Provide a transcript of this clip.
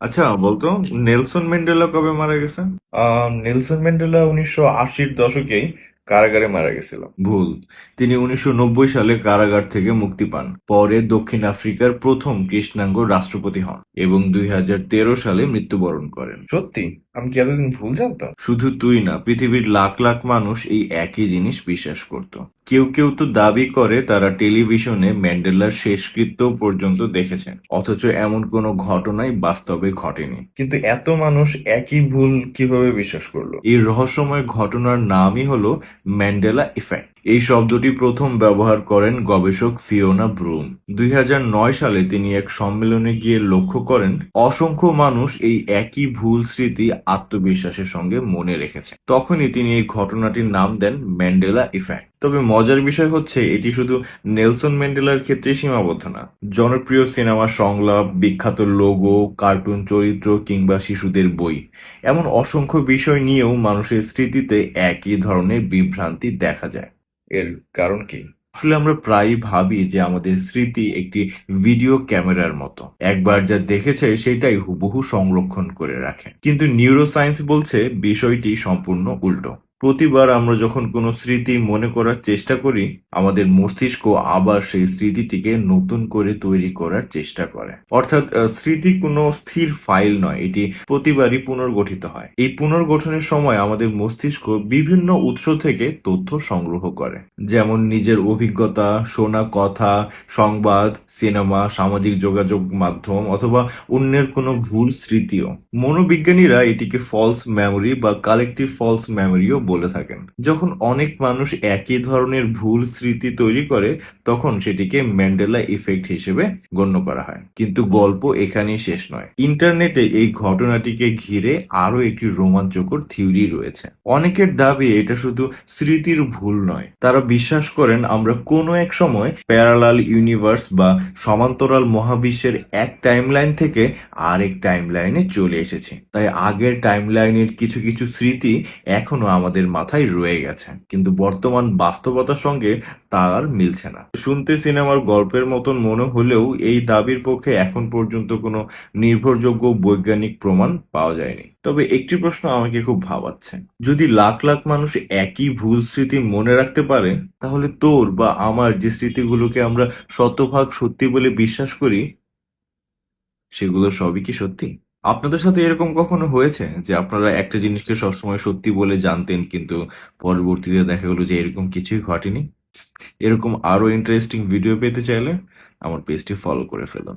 আচ্ছা বলতো, Nelson Mandela কবে মারা গেছে? নেলসন ম্যান্ডেলা 1980-র দশকেই কারাগারে মারা গেছিল। ভুল। তিনি 1990 সালে কারাগার থেকে মুক্তি পান। পরে দক্ষিণ আফ্রিকার প্রথম কৃষ্ণাঙ্গ রাষ্ট্রপতি হন এবং 2013 সালে মৃত্যুবরণ করেন। সত্যি? আমি কি এতদিন ভুল জানতাম? শুধু তুই না, পৃথিবীর লাখ লাখ মানুষ এই একই জিনিস বিশ্বাস করত। কেউ কেউ তো দাবি করে তারা টেলিভিশনে ম্যান্ডেলার শেষকৃত্য পর্যন্ত দেখেছেন, অথচ এমন কোনো ঘটনাই বাস্তবে ঘটেনি। কিন্তু এত মানুষ একই ভুল কিভাবে বিশ্বাস করলো? এই রহস্যময় ঘটনার নামই হলো ম্যান্ডেলা ইফেক্ট। এই শব্দটি প্রথম ব্যবহার করেন গবেষক ফিওনা ব্রুম। 2009 সালে তিনি এক সম্মেলনে গিয়ে লক্ষ্য করেন অসংখ্য মানুষ এই একই ভুল স্মৃতি আত্মবিশ্বাসের সঙ্গে মনে রেখেছে। তখনই তিনি এই ঘটনাটির নাম দেন ম্যান্ডেলা ইফেক্ট। তবে মজার বিষয় হচ্ছে, এটি শুধু নেলসন ম্যান্ডেলার ক্ষেত্রে সীমাবদ্ধ না। জনপ্রিয় সিনেমা সংলাপ, বিখ্যাত লোগো, কার্টুন চরিত্র কিংবা শিশুদের বই, এমন অসংখ্য বিষয় নিয়েও মানুষের স্মৃতিতে একই ধরনের বিভ্রান্তি দেখা যায়। এর কারণ কি? আসলে আমরা প্রায়ই ভাবি যে আমাদের স্মৃতি একটি ভিডিও ক্যামেরার মতো, একবার যা দেখেছে সেটাই হুবহু সংরক্ষণ করে রাখে। কিন্তু নিউরোসায়েন্স বলছে বিষয়টি সম্পূর্ণ উল্টো। প্রতিবার আমরা যখন কোনো স্মৃতি মনে করার চেষ্টা করি, আমাদের মস্তিষ্ক আবার সেই স্মৃতিটিকে নতুন করে তৈরি করার চেষ্টা করে। অর্থাৎ স্মৃতি কোনো স্থির ফাইল নয়, এটি প্রতিবারই পুনর্গঠিত হয়। এই পুনর্গঠনের সময় আমাদের মস্তিষ্ক বিভিন্ন উৎস থেকে তথ্য সংগ্রহ করে, যেমন নিজের অভিজ্ঞতা, শোনা কথা, সংবাদ, সিনেমা, সামাজিক যোগাযোগ মাধ্যম অথবা অন্যের কোনো ভুল স্মৃতিও। মনোবিজ্ঞানীরা এটিকে ফলস মেমোরি বা কালেকটিভ ফলস মেমোরিও বলে থাকেন। যখন অনেক মানুষ একই ধরনের ভুল স্মৃতি তৈরি করে, তখন সেটিকে ম্যান্ডেলা ইফেক্ট হিসেবে গণ্য করা হয়। কিন্তু গল্প এখানেই শেষ নয়। ইন্টারনেটে এই ঘটনাটিকে ঘিরে আরো একটি রোমাঞ্চকর থিওরি রয়েছে। অনেকের দাবি এটা শুধু স্মৃতির ভুল নয়, তারা বিশ্বাস করেন আমরা কোনো এক সময় প্যারালাল ইউনিভার্স বা সমান্তরাল মহাবিশ্বের এক টাইমলাইন থেকে আরেক টাইমলাইনে চলে এসেছি। তাই আগের টাইমলাইনের কিছু কিছু স্মৃতি এখনো আমাদের মাথায় রয়ে গেছে, কিন্তু বর্তমান বাস্তবতার সঙ্গে তার মিলছে না। শুনতে সিনেমার গল্পের মতন মনে হলেও এই দাবির পক্ষে এখন পর্যন্ত কোনো নির্ভরযোগ্য বৈজ্ঞানিক প্রমাণ পাওয়া যায়নি। তবে একটি প্রশ্ন আমাকে খুব ভাবাচ্ছে, যদি লাখ লাখ মানুষ একই ভুল স্মৃতি মনে রাখতে পারে, তাহলে তোর বা আমার যে স্মৃতিগুলোকে আমরা শতভাগ সত্যি বলে বিশ্বাস করি, সেগুলো সবই কি সত্যি? আপনাদের সাথে এরকম কখনো হয়েছে যে আপনারা একটা জিনিসকে সবসময় সত্যি বলে জানতেন, কিন্তু পরবর্তীতে দেখা গেলো যে এরকম কিছুই ঘটেনি? এরকম আরো ইন্টারেস্টিং ভিডিও পেতে চাইলে আমার পেজটি ফলো করে ফেলুন।